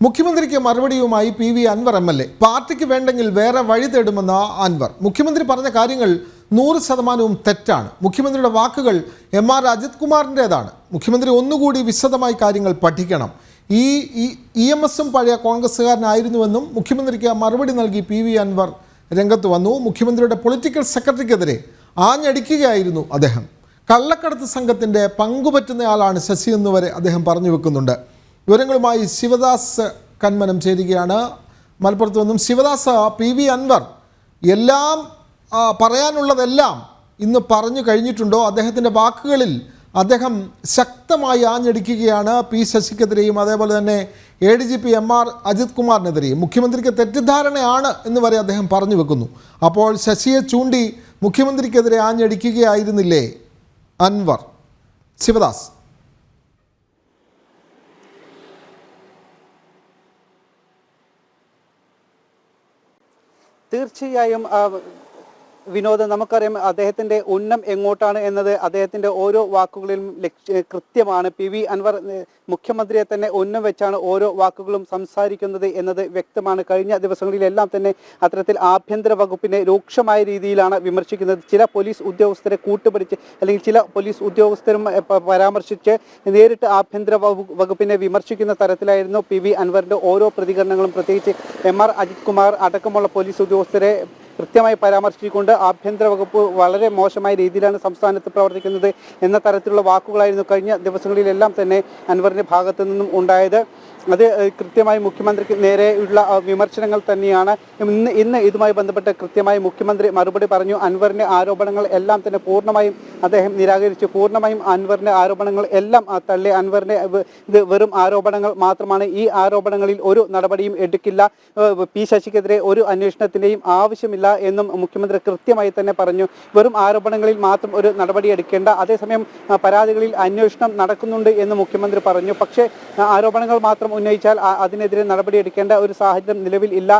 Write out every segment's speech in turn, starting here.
മുഖ്യമന്ത്രിക്ക് മറുപടിയുമായി PV. Anwar MLA. പാർട്ടിക്ക് വേണ്ടെങ്കിൽ വേറെ വഴി തേടുമെന്ന അൻവർ. മുഖ്യമന്ത്രി പറഞ്ഞ കാര്യങ്ങൾ 100% തെറ്റാണ്. മുഖ്യമന്ത്രിയുടെ വാക്കുകൾ എം.ആർ. അജിത് കുമാറിൻ്റേതാണ്. മുഖ്യമന്ത്രി ഒന്നുകൂടി വിശദമായി കാര്യങ്ങൾ പഠിക്കണം. EMS പഴയ കോൺഗ്രസ്സുകാരനായിരുന്നുവെന്നും മുഖ്യമന്ത്രിക്ക് മറുപടി നൽകി പി.വി. അൻവർ രംഗത്ത് വന്നു. മുഖ്യമന്ത്രിയുടെ പൊളിറ്റിക്കൽ സെക്രട്ടറിക്കെതിരെ ആഞ്ഞടിക്കുകയായിരുന്നു അദ്ദേഹം. കള്ളക്കടത്ത് സംഘത്തിൻ്റെ പങ്കുപറ്റുന്നയാളാണ് ശശി എന്നുവരെ അദ്ദേഹം പറഞ്ഞു വെക്കുന്നുണ്ട്. വിവരങ്ങളുമായി ശിവദാസ് കന്മനം ചേരുകയാണ് മലപ്പുറത്ത് നിന്നും. ശിവദാസ്, പി.വി. അൻവർ എല്ലാം പറയാനുള്ളതെല്ലാം ഇന്ന് പറഞ്ഞു കഴിഞ്ഞിട്ടുണ്ടോ? അദ്ദേഹത്തിൻ്റെ വാക്കുകളിൽ അദ്ദേഹം ശക്തമായി ആഞ്ഞടിക്കുകയാണ് പി ശശിക്കെതിരെയും അതേപോലെ തന്നെ ADGP എം.ആർ. അജിത് കുമാറിനെതിരെയും. മുഖ്യമന്ത്രിക്ക് തെറ്റിദ്ധാരണയാണ് എന്ന് വരെ അദ്ദേഹം പറഞ്ഞു വെക്കുന്നു. അപ്പോൾ ശശിയെ ചൂണ്ടി മുഖ്യമന്ത്രിക്കെതിരെ ആഞ്ഞടിക്കുകയായിരുന്നില്ലേ അൻവർ? ശിവദാസ്. തീർച്ചയായും വിനോദ്, നമുക്കറിയാം അദ്ദേഹത്തിൻ്റെ ഉന്നം എങ്ങോട്ടാണ് എന്നത് അദ്ദേഹത്തിൻ്റെ ഓരോ വാക്കുകളിലും കൃത്യമാണ്. പി.വി. അൻവർ മുഖ്യമന്ത്രിയെ തന്നെ ഉന്നം വെച്ചാണ് ഓരോ വാക്കുകളും സംസാരിക്കുന്നത് എന്നത് വ്യക്തമാണ്. കഴിഞ്ഞ ദിവസങ്ങളിലെല്ലാം തന്നെ അത്തരത്തിൽ ആഭ്യന്തര വകുപ്പിനെ രൂക്ഷമായ രീതിയിലാണ് വിമർശിക്കുന്നത്. ചില പോലീസ് ഉദ്യോഗസ്ഥരെ കൂട്ടുപിടിച്ച് അല്ലെങ്കിൽ ചില പോലീസ് ഉദ്യോഗസ്ഥരും പരാമർശിച്ച് നേരിട്ട് ആഭ്യന്തര വകുപ്പിനെ വിമർശിക്കുന്ന തരത്തിലായിരുന്നു പി.വി. അൻവറിൻ്റെ ഓരോ പ്രതികരണങ്ങളും. പ്രത്യേകിച്ച് എം.ആർ. അജിത് കുമാർ അടക്കമുള്ള പോലീസ് ഉദ്യോഗസ്ഥരെ കൃത്യമായി പരാമർശിച്ചുകൊണ്ട് ആഭ്യന്തര വകുപ്പ് വളരെ മോശമായ രീതിയിലാണ് സംസ്ഥാനത്ത് പ്രവർത്തിക്കുന്നത് എന്ന തരത്തിലുള്ള വാക്കുകളായിരുന്നു കഴിഞ്ഞ ദിവസങ്ങളിലെല്ലാം തന്നെ അൻവറിൻ്റെ ഭാഗത്തു നിന്നും ഉണ്ടായത്. അത് കൃത്യമായി മുഖ്യമന്ത്രിക്ക് നേരെയുള്ള വിമർശനങ്ങൾ തന്നെയാണ്. ഇന്ന് ഇതുമായി ബന്ധപ്പെട്ട് കൃത്യമായി മുഖ്യമന്ത്രി മറുപടി പറഞ്ഞു. അൻവറിൻ്റെ ആരോപണങ്ങൾ എല്ലാം തന്നെ പൂർണ്ണമായും അദ്ദേഹം നിരാകരിച്ചു. പൂർണ്ണമായും അൻവറിൻ്റെ ആരോപണങ്ങൾ എല്ലാം തള്ളി. അൻവറിൻ്റെ ഇത് വെറും ആരോപണങ്ങൾ മാത്രമാണ്. ഈ ആരോപണങ്ങളിൽ ഒരു നടപടിയും എടുക്കില്ല. പി ശശിക്കെതിരെ ഒരു അന്വേഷണത്തിൻ്റെയും ആവശ്യമില്ല എന്നും മുഖ്യമന്ത്രി കൃത്യമായി തന്നെ പറഞ്ഞു. വെറും ആരോപണങ്ങളിൽ മാത്രം ഒരു നടപടി എടുക്കേണ്ട, അതേസമയം പരാതികളിൽ അന്വേഷണം നടക്കുന്നുണ്ട് എന്ന് മുഖ്യമന്ത്രി പറഞ്ഞു. പക്ഷേ ആരോപണങ്ങൾ മാത്രം ഉന്നയിച്ചാൽ അതിനെതിരെ നടപടിയെടുക്കേണ്ട ഒരു സാഹചര്യം നിലവിൽ ഇല്ല.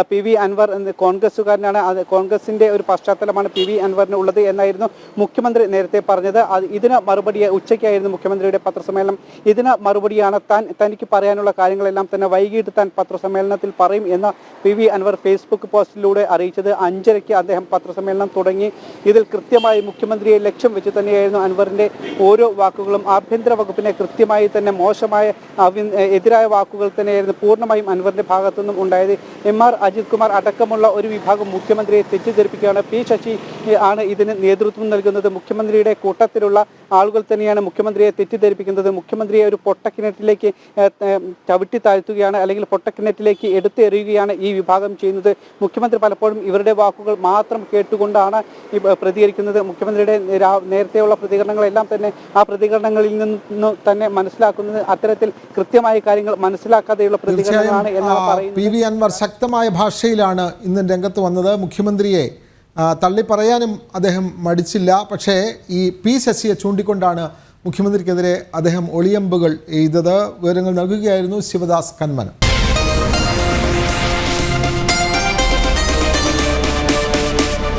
പി.വി. അൻവർ കോൺഗ്രസ്സുകാരനാണ്. കോൺഗ്രസിൻ്റെ ഒരു പശ്ചാത്തലമാണ് പി.വി. അൻവറിന് ഉള്ളത് എന്നായിരുന്നു മുഖ്യമന്ത്രി നേരത്തെ പറഞ്ഞത്. ഇതിന് മറുപടി ഉച്ചയ്ക്കായിരുന്നു മുഖ്യമന്ത്രിയുടെ പത്രസമ്മേളനം. ഇതിന് മറുപടിയാണ് തനിക്ക് പറയാനുള്ള കാര്യങ്ങളെല്ലാം തന്നെ വൈകിട്ട് താൻ പത്രസമ്മേളനത്തിൽ പറയും എന്ന് പി.വി. അൻവർ ഫേസ്ബുക്ക് പോസ്റ്റിലൂടെ അറിയിച്ചത്. 5:30 അദ്ദേഹം പത്രസമ്മേളനം തുടങ്ങി. ഇതിൽ കൃത്യമായി മുഖ്യമന്ത്രിയെ ലക്ഷ്യം വെച്ച് തന്നെയായിരുന്നു അൻവറിൻ്റെ ഓരോ വാക്കുകളും. ആഭ്യന്തര വകുപ്പിനെ കൃത്യമായി തന്നെ മോശമായ എതിരായ വാക്കുകൾ തന്നെയായിരുന്നു പൂർണ്ണമായും അൻവറിൻ്റെ ഭാഗത്തു നിന്നും ഉണ്ടായത്. എം.ആർ. അജിത് കുമാർ അടക്കമുള്ള ഒരു വിഭാഗം മുഖ്യമന്ത്രിയെ തെറ്റിദ്ധരിപ്പിക്കുകയാണ്. പി ശശി ആണ് ഇതിന് നേതൃത്വം നൽകുന്നത്. മുഖ്യമന്ത്രിയുടെ കൂട്ടത്തിലുള്ള ആളുകൾ തന്നെയാണ് മുഖ്യമന്ത്രിയെ തെറ്റിദ്ധരിപ്പിക്കുന്നത്. മുഖ്യമന്ത്രിയെ ഒരു പൊട്ടക്കിണറ്റിലേക്ക് ചവിട്ടി താഴ്ത്തുകയാണ്, അല്ലെങ്കിൽ പൊട്ടക്കിണറ്റിലേക്ക് എടുത്തെറിയുകയാണ് ഈ വിഭാഗം ചെയ്യുന്നത്. മുഖ്യമന്ത്രി പലപ്പോഴും ഇവരുടെ വാക്കുകൾ മാത്രം കേട്ടുകൊണ്ടാണ് പ്രതികരിക്കുന്നത്. മുഖ്യമന്ത്രറിയുടെ നേരത്തെയുള്ള പ്രതികരണങ്ങളെല്ലാം തന്നെ ആ പ്രതികരണങ്ങളിൽ നിന്ന് തന്നെ മനസ്സിലാക്കുന്നത് അത്തരത്തിൽ കൃത്യമായ കാര്യങ്ങൾ മനസ്സിലാക്കാതെയുള്ള പ്രതികരണങ്ങളാണ് എന്നാണ് പറയുന്നത്. പി.വി. അൻവർ ശക്തമായ ഭാഷയിലാണ് ഇന്ന് രംഗത്ത് വന്നത്. മുഖ്യമന്ത്രിയെ തള്ളിപ്പറയാനും അദ്ദേഹം മടിച്ചില്ല. പക്ഷേ ഈ പി ശശിയെ ചൂണ്ടിക്കൊണ്ടാണ് മുഖ്യമന്ത്രിക്കെതിരെ അദ്ദേഹം ഒളിയമ്പുകൾ എയ്തത്. വിവരങ്ങൾ നൽകുകയായിരുന്നു ശിവദാസ് കന്മനം.